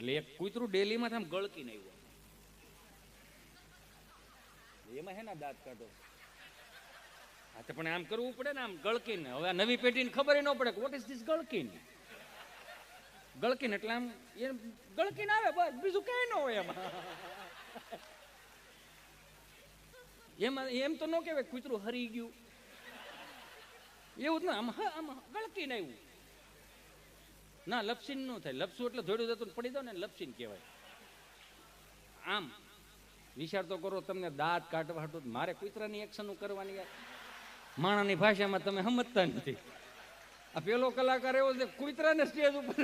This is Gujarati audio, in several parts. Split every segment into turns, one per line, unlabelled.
એટલે એક કૂતરું ડેલીમાં આમ ગળકીને આવ્યું, એમાં હેના દાંત કાઢો? હા તો પણ આમ કરવું પડે ને, આમ ગળકીને. હવે આ નવી પેઢીને ખબર ન પડે વોટ ઇઝ ધીસ ગળકીન. ગળકીને એટલે આમ એ ગળકીને આવે બસ, બીજું કઈ ન હોય એમાં. એમાં એમ તો ન કહેવાય કૂતરું હરી ગયું, એવું જ ના. આમ ગળકીને આવ્યું ના, લપસીન ન થાય. લપસું એટલે ધોડું જતું પડી દો ને, લપસીન કહેવાય. આમ વિચાર તો કરો, તમને દાંત કાઢવા હતું મારે કૂતરાની એક્શન કરવાની. માણાની ભાષામાં તમે સમજતા નથી. આ પેલો કલાકાર એવો છે, કૂતરાને સ્ટેજ ઉપર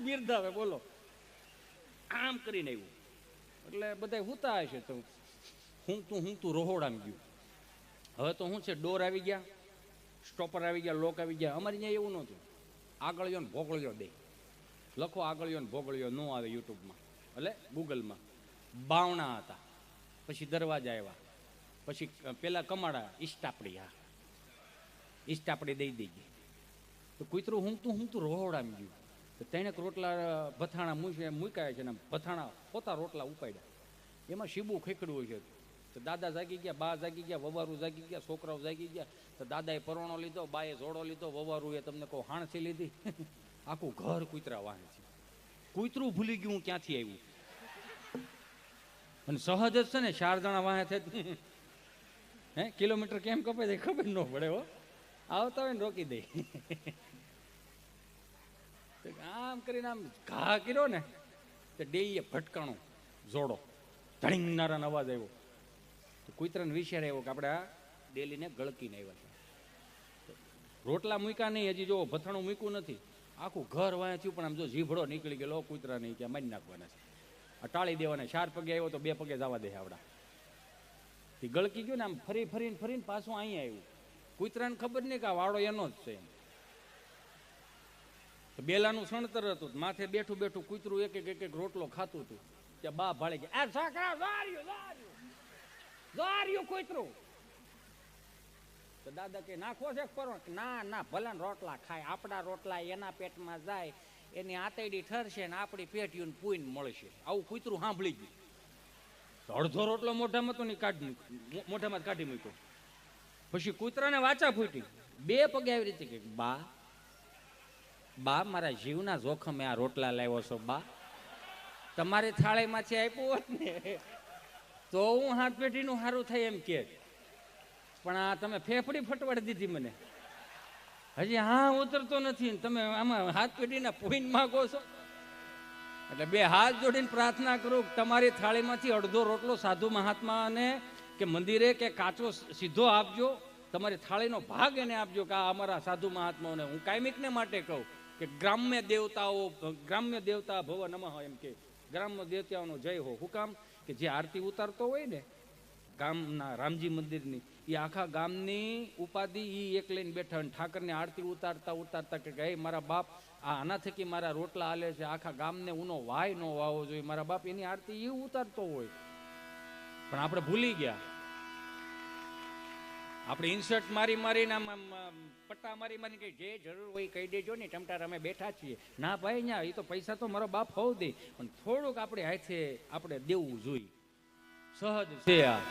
બિરદાવે, બોલો. આમ કરીને આવ્યું એટલે બધા હુતા હશે. તો હું તું રોહોડામ ગયું. હવે તો શું છે, ડોર આવી ગયા, સ્ટોપર આવી ગયા, લોક આવી ગયા. અમારે ત્યાં એવું નહોતું. આગળિયો ને ભોગળિયો દે લખો, આગળિયો ને ભોગળિયો ન આવે યુટ્યુબમાં, એટલે ગૂગલમાં. બાવણા હતા, પછી દરવાજા આવ્યા, પછી પેલા કમાડા ઈષ્ટાપડી. હા, ઈષ્ટાપડી દઈ દઈએ તો કૂતરું હું તું રોહોડામ ગયું. તો ત્રણેક રોટલા ભથાણા મૂકાય છે ને, ભથાણા પોતા રોટલા ઉપાડ્યા. એમાં શીબું ખીકડવું છે. તો દાદા જાગી ગયા, બા જાગી ગયા, વવારું જાગી ગયા, છોકરાઓ જાગી ગયા. તો દાદાએ પરોણો લીધો, બાએ જોડો લીધો, વવારું એ તમને કહું હાણસી લીધી. આખું ઘર કૂતરા વાહે છે. કૂતરું ભૂલી ગયું ક્યાંથી આવ્યું. અને સહજ જ છે ને, 4 જણા વાહે થાય. હે, કિલોમીટર કેમ કપાય છે ખબર ન પડે હો. આવતા હોય ને રોકી દે. આમ કરીને આમ ઘા કર્યો ને, તો ડેઈએ ભટકાણું જોડો, ધણીનારાનો અવાજ આવ્યો. તો કૂતરાને વિચાર આવ્યો કે આપણે આ ડેલીને ગળકીને આવ્યા છે. રોટલા મૂક્યા નહીં, હજી જો ભથાણું મૂક્યું નથી. આખું ઘર વાંય થયું, પણ આમ જો જીભડો નીકળી ગયેલો કૂતરા નહીં, કે મારી નાખવાના છે, ટાળી દેવાના. 4 પગે આવ્યો તો 2 પગે જવા દે આવડા. તે ગળકી ગયું ને, આમ ફરીને પાછું અહીંયા આવ્યું. કૂતરાને ખબર નહીં કે આ વાળો એનો જ છે. તો બેલાનું સણતર હતું, માથે બેઠું બેઠું કૂતરું એક એક રોટલો ખાતું હતું. ત્યાં બા ભાળે કે આ છોકરા જાર્યું કૂતરું. તો દાદા કે નાખો છે પરો? ના ભલા રોટલા ખાય, આપણા રોટલા એના પેટમાં જાય, એની આતેડી ઠરશે ને આપણી પેટીયું પૂઈને મળશે. આવું કૂતરું સાંભળી ગયું. તો અડધો રોટલો મોઢામાં તો મોઢામાં જ કાઢી મૂક્યો. પછી કૂતરાને વાચા ફૂટી, 2 પગે આવી રીતે કે બા મારા જીવના જોખમે આ રોટલા લાવ્યો છો બા. તમારી થાળીમાંથી આપ્યું હોત ને તો હું હાથ પેઢીનું સારું થાય એમ કે, પણ આ તમે ફેફડી ફટવાડી દીધી મને. હજી હા ઉતરતો નથી, તમે આમાં હાથ પેઢીના પોઈન્ટ માગો છો. એટલે 2 હાથ જોડીને પ્રાર્થના કરું, તમારી થાળીમાંથી અડધો રોટલો સાધુ મહાત્માને કે મંદિરે કે કાચો સીધો આપજો. તમારી થાળીનો ભાગ એને આપજો કે આ અમારા સાધુ મહાત્માઓને. હું કાયમિકને માટે કહું કે ગ્રામ્ય દેવતા ભવ નમઃ, એમ કે ગ્રામ્ય દેવતાઓનો જય હો. શું કામ? કે જે આરતી ઉતારતો હોય ને ગામના રામજી મંદિરની, એ આખા ગામની ઉપાધિ એ એક લઈને બેઠા. અને ઠાકરની આરતી ઉતારતા કે હે મારા બાપ, આના થકી મારા રોટલા હાલે છે, આખા ગામને ઉનો વાય ન વાવો જોઈએ મારા બાપ, એની આરતી એ ઉતારતો હોય. પણ આપણે ભૂલી ગયા. આપણે ઇન્સર્ટ મારીને પટ્ટા મારી કે જે જરૂર હોય કહી દેજો ને, ટમટાર અમે બેઠા છીએ. ના ભાઈ, ના, એ તો પૈસા તો મારો બાપ હોવ દે, પણ થોડુંક આપણે હાથે આપણે દેવું જોઈએ. સહજ છે આ.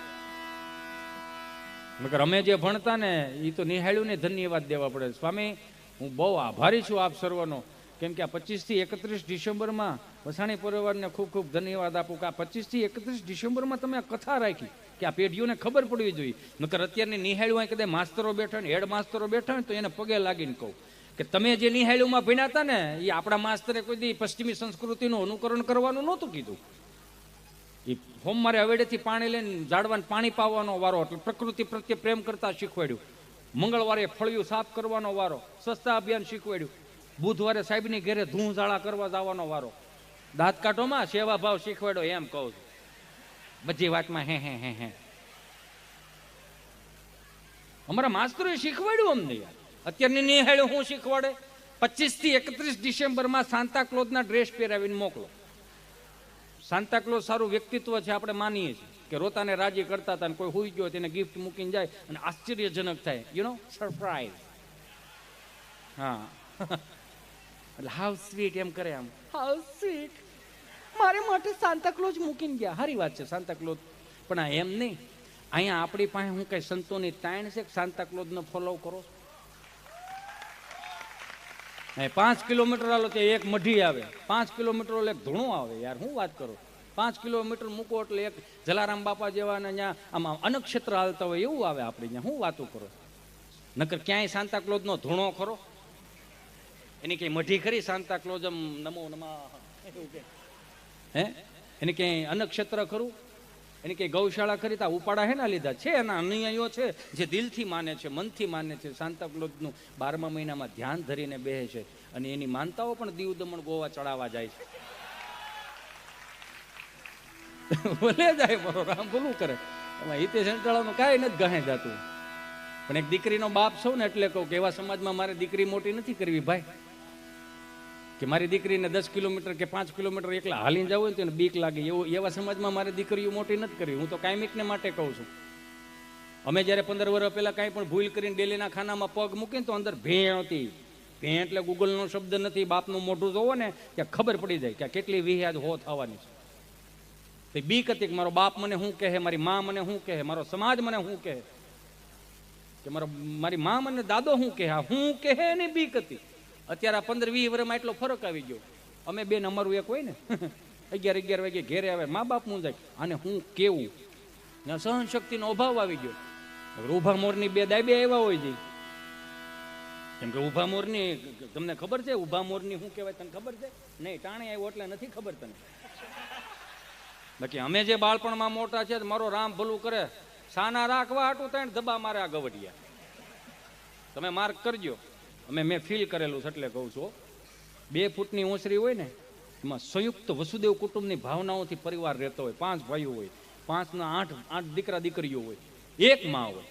મગર અમે જે ભણતા ને એ તો નિહાળ્યું ને ધન્યવાદ દેવા પડે. સ્વામી, હું બહુ આભારી છું આપ સર્વનો. કેમ કે આ 25 થી 31 ડિસેમ્બરમાં વસાણી પરિવારને ખૂબ ખૂબ ધન્યવાદ આપું કે આ 25 થી 31 ડિસેમ્બરમાં તમે આ કથા રાખી કે આ પેઢીઓને ખબર પડવી જોઈએ. નકર અત્યારની નિહાળ્યું હોય કદાચ માસ્તરો બેઠા ને હેડ માસ્તરો બેઠા હોય તો એને પગે લાગીને કહું કે તમે જે નિહાળ્યુંમાં ભણ્યા હતા ને એ આપણા માસ્તરે કોઈ દી પશ્ચિમી સંસ્કૃતિનું અનુકરણ કરવાનું નહોતું કીધું. એ હોમવારે હવેડેથી પાણી લઈને ઝાડવાને પાણી પાવાનો વારો, એટલે પ્રકૃતિ પ્રત્યે પ્રેમ કરતા શીખવાડ્યું. મંગળવારે ફળિયું સાફ કરવાનો વારો, સ્વચ્છતા અભિયાન શીખવાડ્યું. બુધવારે સાહેબની ઘરે ધૂંઝાળા કરવા જવાનો વારો. દાંત કાઢોમાં સેવા ભાવ શીખવાડ્યો. એમ કહું છું બધી વાતમાં હે અમારા માસ્તરોએ શીખવાડ્યું અમને યાર. અત્યારની નિહાળ્યું હું શીખવાડે? 25 થી 31 ડિસેમ્બરમાં સાન્તા ક્લોઝના ડ્રેસ પહેરાવીને મોકલો. સાન્તા ક્લોઝ સારું વ્યક્તિત્વ છે, આપણે માનીએ છીએ કે રોતાને રાજી કરતા હતા, કોઈ હુઈ ગયો તેને ગિફ્ટ મૂકીને જાય અને આશ્ચર્યજનક થાય, સરપ્રાઈઝ. હા એટલે હાઉ સ્વીટ એમ કરે, આમ હાઉ સ્વીટ. મારે માટે સાન્તાક્લોઝ મૂકીને ગયા. સારી વાત છે સાન્તાક્લોઝ, પણ આ એમ નહીં. અહીંયા આપણી પાસે હું કઈ સંતોની તાણ છે કે સાન્તાક્લોઝનો ફોલો કરો? 5 કિલોમીટર હાલો તે એક મઢી આવે, 5 કિલોમીટર એક ધૂણું આવે. યાર હું વાત કરું, 5 કિલોમીટર મૂકો એટલે એક જલારામ બાપા જેવા ને ત્યાં આમાં અનક્ષેત્ર હાલતા હોય એવું આવે આપણે ત્યાં. હું વાતો કરો? નકર ક્યાંય સાન્તાક્લોઝનો ધૂણો ખરો? એની કઈ મઢી ખરી સાન્તાક્લોઝ નમો નમઃ એવું કે? હે એની ક્યાંય અનક્ષેત્ર ખરું? એની કઈ ગૌશાળા ખરી? તા ઉપાડા હે ના લીધા છે, એના અનુયાયીઓ છે જે દિલથી માને છે, મનથી માને છે. સાન્તાક્લોઝનું 12મા મહિનામાં ધ્યાન ધરીને બેસે છે અને એની માનતાઓ પણ દીવ દમણ ગોવા ચડાવવા જાય છે. ભલે જાય મારો રામ ભલું કરે. એમાં હિતેશ અંટાળાનું કાંઈ નથી ગહે જાતું. પણ એક દીકરીનો બાપ છું ને એટલે કહું કે એવા સમાજમાં મારે દીકરી મોટી નથી કરવી ભાઈ, કે મારી દીકરીને 10 કિલોમીટર કે 5 કિલોમીટર એકલા હાલીને જવું હોય તો એને બીક લાગે. એવા સમાજમાં મારે દીકરીઓ મોટી નથી કરવી. હું તો કાયમિકને માટે કહું છું. અમે જ્યારે 15 વર્ષ પહેલા કાંઈ પણ ભૂલ કરીને ડેલીના ખાનામાં પગ મૂકીને તો અંદર ભેં હતી. ભેં એટલે ગૂગલનો શબ્દ નથી. બાપનું મોઢું જોવો ને ત્યાં ખબર પડી જાય કે કેટલી વિહ્યાજ હો થવાની છે. બીક હતી કે મારો બાપ મને શું કહે, મારી મા મને શું કહે, મારો સમાજ મને શું કહે, કે મારી મા મને દાદો શું કહે, હું કહે એની બીક હતી. અત્યારે 15-20 વર્ષમાં એટલો ફરક આવી ગયો. અમે બેન અમારું એક હોય ને 11 વાગે ઘેરે આવે, મા બાપ હું જાય અને હું કેવું, સહન શક્તિનો અભાવ આવી ગયો. ઉભા મોરની 2 દાબે આવ્યા હોય છે. કેમ કે ઉભા મોરની તમને ખબર છે? ઉભા મોરની શું કહેવાય તને ખબર છે? નહીં, ટાણે આવ્યો એટલે નથી ખબર તને. બાકી અમે જે બાળપણમાં મોટા છે મારો રામ ભલું કરે, સાના રાખવા હાટું ત્રણ ધબા મારે આ ગવડિયા. તમે માર્ક કરજો. મેં ફીલ કરેલું છે એટલે કહું છું. 2 ફૂટની ઓસરી હોય ને એમાં સંયુક્ત વસુદેવ કુટુંબની ભાવનાઓથી પરિવાર રહેતો હોય. 5 ભાઈઓ હોય, 5ના 8 દીકરા દીકરીઓ હોય, એક માં હોય.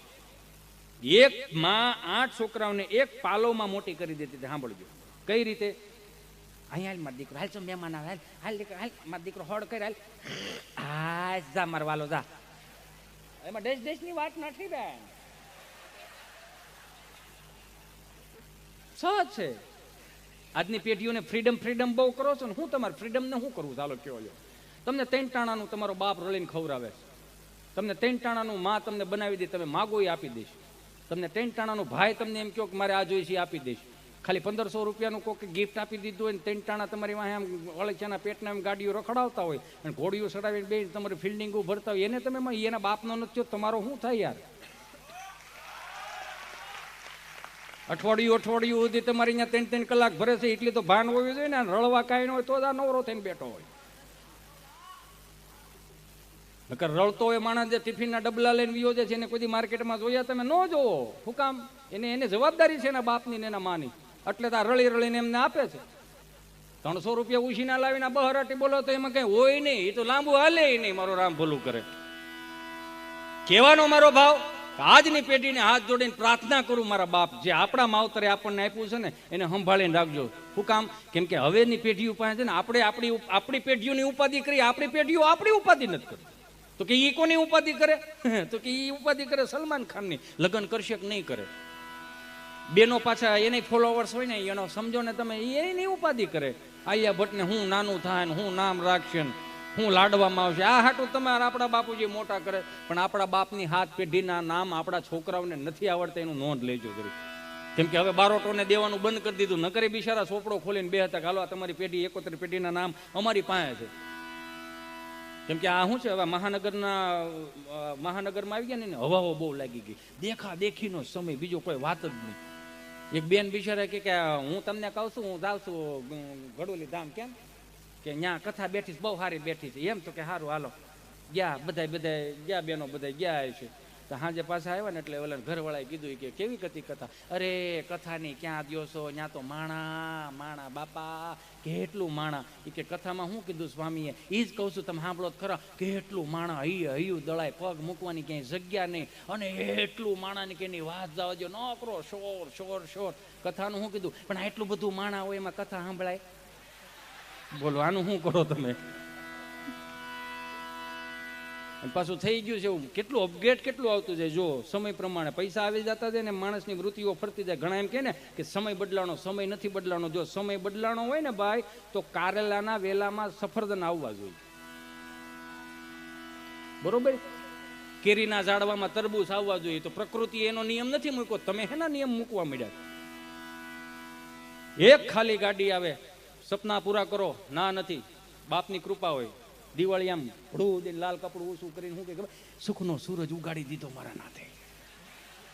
એક માં 8 છોકરાઓને એક પાલોમાં મોટી કરી દેતી હતી. સાંભળજો કઈ રીતે. અહીંયા હાલ મારો દીકરો, હાલ છો મહેમાન આવે, હાલ દીકરો, હાલ મારો દીકરો હોડ કરી, હાલ હા જા મારો વાલો જા. એમાં દેશની વાત નથી બેન, સહજ છે. આજની પેઢીઓને ફ્રીડમ બહુ કરો છો ને. હું તમારે ફ્રીડમને શું કરવું? ચાલો કયો લ્યો. તમને 3 ટાણાનું તમારો બાપ રળીને ખવડાવે છે. તમને 3 ટાણાનું માં તમને બનાવી દે, તમે માગો એ આપી દઈશ. તમને 3 ટાણાનું ભાઈ તમને એમ કહો કે મારે આ જોઈશે આપી દઈશ. ખાલી 1500 રૂપિયાનું કોઈ ગિફ્ટ આપી દીધું હોય ને 3 ટાણા તમારી વાંહે આમ અળસિયાના પેટના એમ ગાડીઓ રખડાવતા હોય અને ઘોડીઓ ચડાવીને બે તમારી ફિલ્ડિંગો ભરતા હોય, એને તમે એના બાપનો નથી, તમારો શું થાય યાર? અઠવાડિયું સુધી તમારી અહીંયા 3 કલાક ભરે છે એટલી તો ભાન હોવી જોઈએ ને. રળવા કાંઈ ન હોય તો જ આ નવરો થઈને બેઠો હોય. નકર રળતો હોય માણસ જે ટિફિનના ડબલા લઈને વિયો છે એને કોઈ માર્કેટમાં જોયા તમે ન જોવો. શું કામ? એને જવાબદારી છે એના બાપની ને એના માની. એટલે તો રળીને એમને આપે છે. 300 રૂપિયા ઉછીના લાવીને બહરાટી બોલો તો એમાં કઈ હોય નહીં. એ તો લાંબુ હાલે નહીં. મારો રામ ભલું કરે. કહેવાનો મારો ભાવ, આજની પેઢીને હાથ જોડીને પ્રાર્થના કરું મારા બાપ, જે આપણા માવતરે આપણને આપ્યું છે ને એને સંભાળીને રાખજો. શું કામ? કેમ કે હવેની પેઢીઓ પાસે છે ને આપણે આપણી પેઢીઓની ઉપાધિ કરી, આપણી પેઢીઓ આપણી ઉપાધિ નથી કરી. તો કે ઈ કોની ઉપાધિ કરે? તો કે ઈ ઉપાધિ કરે સલમાન ખાનની. લગ્ન કરશે કે નહીં કરે? બેનો પાછા એને ફોલોવર્સ હોય ને એનો સમજો ને તમે, એની ઉપાધિ કરે. આલિયા ભટ્ટને હું નાનું થાય ને હું નામ રાખશે ને હું લાડવામાં આવશે. આ હાટું તમારે આપણા બાપુજી મોટા કરે. પણ આપણા બાપની 7 પેઢીના નામ આપણા છોકરાઓને નથી આવડતા, એનું નોંધ લેજો કરી. કેમ કે હવે બારોટોને દેવાનું બંધ કરી દીધું. નકરે બિચારા ચોપડો ખોલીને બે હતા, હાલો તમારી પેઢી 71 પેઢીના નામ અમારી પાસે છે. કેમ કે આ શું છે, હવે મહાનગરમાં આવી ગયા ને હવાઓ બહુ લાગી ગઈ. દેખા દેખીનો સમય, બીજો કોઈ વાત જ નહીં. એક બેન બિચારા કે હું તમને કહું છું, હું જાઉં છું ઘડોલી ધામ. કેમ કે ત્યાં કથા બેઠી બહુ સારી બેઠી છે. એમ તો કે સારું હાલો ગયા. બધા ગયા બેનો બધા ગયા છે. તો સાંજે પાછા આવ્યા ને એટલે ઓલા ઘરવાળાએ કીધું કે કેવી હતી કથા? અરે કથાની ક્યાં દ્યો છો? ત્યાં તો માણા બાપા કેટલું માણા. એ કે કથામાં શું કીધું સ્વામીએ? એ જ કહું છું, તમે સાંભળો ખરા. કેટલું માણા, હૈયું દળાય, પગ મૂકવાની ક્યાંય જગ્યા નહીં. અને એટલું માણાની કે એની વાત જવા દો, નોકરો શોર. કથાનું શું કીધું? પણ એટલું બધું માણા હોય એમાં કથા સાંભળાય? બોલો આનું શું કરો તમે? અને પાછું થઈ ગયું છે એવું, કેટલું અપગ્રેડ કેટલું આવતું જાય. જો સમય પ્રમાણે પૈસા આવી જતા જાય ને માણસની વૃત્તિઓ ફરતી જાય. ઘણા એમ કહે ને કે સમય બદલાણો, સમય નથી બદલાણો. જો સમય બદલાણો હોય ને ભાઈ, તો કારેલાના વેલામાં સફરજન આવવા જોઈએ, બરોબર? કેરીના ઝાડવામાં તરબૂચ આવવા જોઈએ. તો પ્રકૃતિ એનો નિયમ નથી મૂક્યો, તમે હેના નિયમ મૂકવા મળ્યા. એક ખાલી ગાડી આવે, સપના પૂરા કરો, ના નથી, બાપની કૃપા હોય. દિવાળી આમ ભડું લાલ કપડું ઓછું કરીને શું કે સુખનો સૂરજ ઉગાડી દીધો મારા નાથે,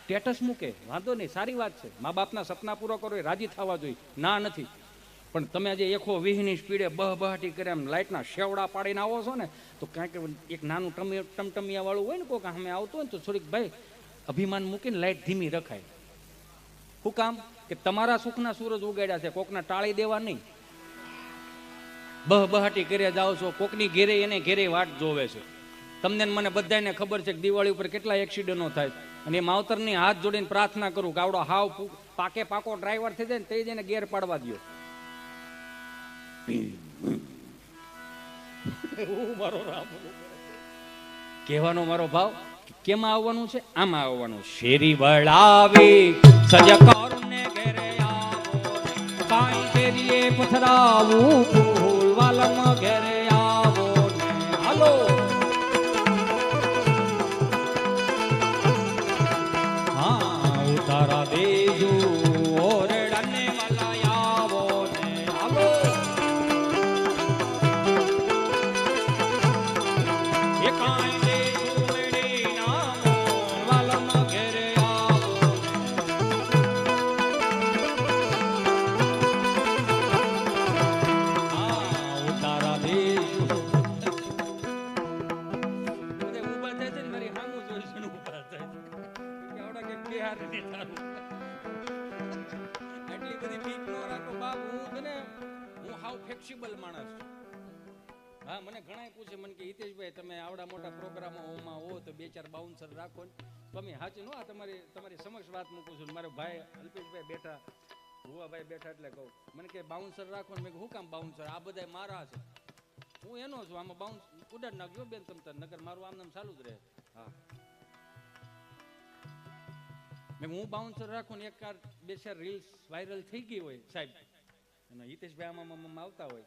સ્ટેટસ મૂકે, વાંધો નહીં, સારી વાત છે. મા બાપના સપના પૂરા કરો એ રાજી થવા જોઈએ, ના નથી. પણ તમે આજે એકો વીહની સ્પીડે બહાટી કરે આમ લાઇટના શેવડા પાડીને આવો છો ને, તો કાંઈક એક નાનું ટમટમિયા વાળું હોય ને કોઈક સામે આવતું હોય ને, તો થોડીક ભાઈ અભિમાન મૂકીને લાઇટ ધીમી રખાય. શું કામ? કે તમારા સુખના સૂરજ ઉગાડ્યા છે, કોકના ટાળી દેવા નહીં. બહાટી કર્યા જાઓ છો, કોકની ઘેરે એને ઘેરે વાટ જોવે છે. તમને મને બધાને ખબર છે કે દિવાળી ઉપર કેટલા એક્સિડન્ટો થાય, અને એ માવતરની હાથ જોડીને પ્રાર્થના કરું કે આવડો હાવ પાકો ડ્રાઈવર થઈ જાય ને તે જઈને ગેર પાડવા દો. કહેવાનો મારો ભાવ કેમાં આવવાનું છે? આમાં આવવાનું. શેરી વળાવી સજકરને ઘેરે આવો, કાઈ શેરીએ પથરાવું ફૂલ વાલમ ઘેરે આવો ને. હાલો હા ઉતારા દેજો ઓરડાને વાલા આવો ને. હાલો એ કાઈ દેજો મેડી નામો વાલમ ઘેરે આવો ને. હા ઉતારા દેજો બધે ઊભા થાય છે ને મારી સામું જોઈશું ઊભા થાય છે કે આવડા કે બિહાર ની તારું એટલી બધી બીક ન રાખો બાપ. હું છે ને હું હાવ ફ્લેક્સિબલ માણસ છું. હા મને ઘણાય પૂછે મને કે હિતેશભાઈ તમે આવડા મોટા પ્રોગ્રામોમાં હો તો 2-4 બાઉન્સર રાખો ને. તમે સાચું નો, આ તમારી સમક્ષ વાત મૂકું છું. મારો ભાઈ અલ્પેશભાઈ બેઠા, ભુવાભાઈ બેઠા એટલે કહું મને કે બાઉન્સર રાખો ને. મેં શું કામ બાઉન્સર? આ બધા મારા છે, હું એનો છું. આમાં બાઉન્સ ઉડાડ નાખજો બેન તમ નગર મારું આમ નામ ચાલુ જ રહે. હા મેં હું બાઉન્સર રાખું ને. એક કાર 2-4 રીલ્સ વાયરલ થઈ ગઈ હોય સાહેબ, અને હિતેશભાઈ આમાં આવતા હોય,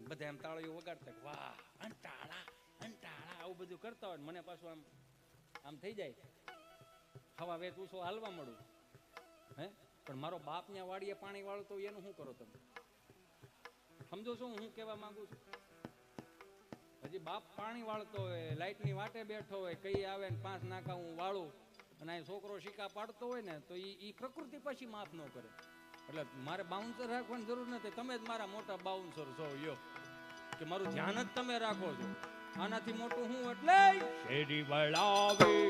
બધા એમ તાળીઓ વગાડતા, વાહ અંટાળા અંટાળા આવું બધું કરતા હોય. મને પાછું આમ થઈ જાય, હવા વેચ ઉછો હાલવા મળું. હે પણ મારો બાપ ત્યાં વાડીએ પાણી વાળતો હોય એનું શું કરો તમે? સમજો છો હું કહેવા માંગુ છું? હજી બાપ પાણી વાળતો હોય, લાઈટની વાટે બેઠો હોય, કઈ આવે ને 5 નાકા હું વાળું, અને આ છોકરો શીકા પાડતો હોય ને, તો એ પ્રકૃતિ પછી માફ ન કરે. એટલે મારે બાઉન્સર રાખવાની જરૂર નથી. તમે જ મારા મોટા બાઉન્સર છો. યો કે મારું ધ્યાન જ તમે રાખો છો. આનાથી મોટું હું એટલે શેરી વળાવી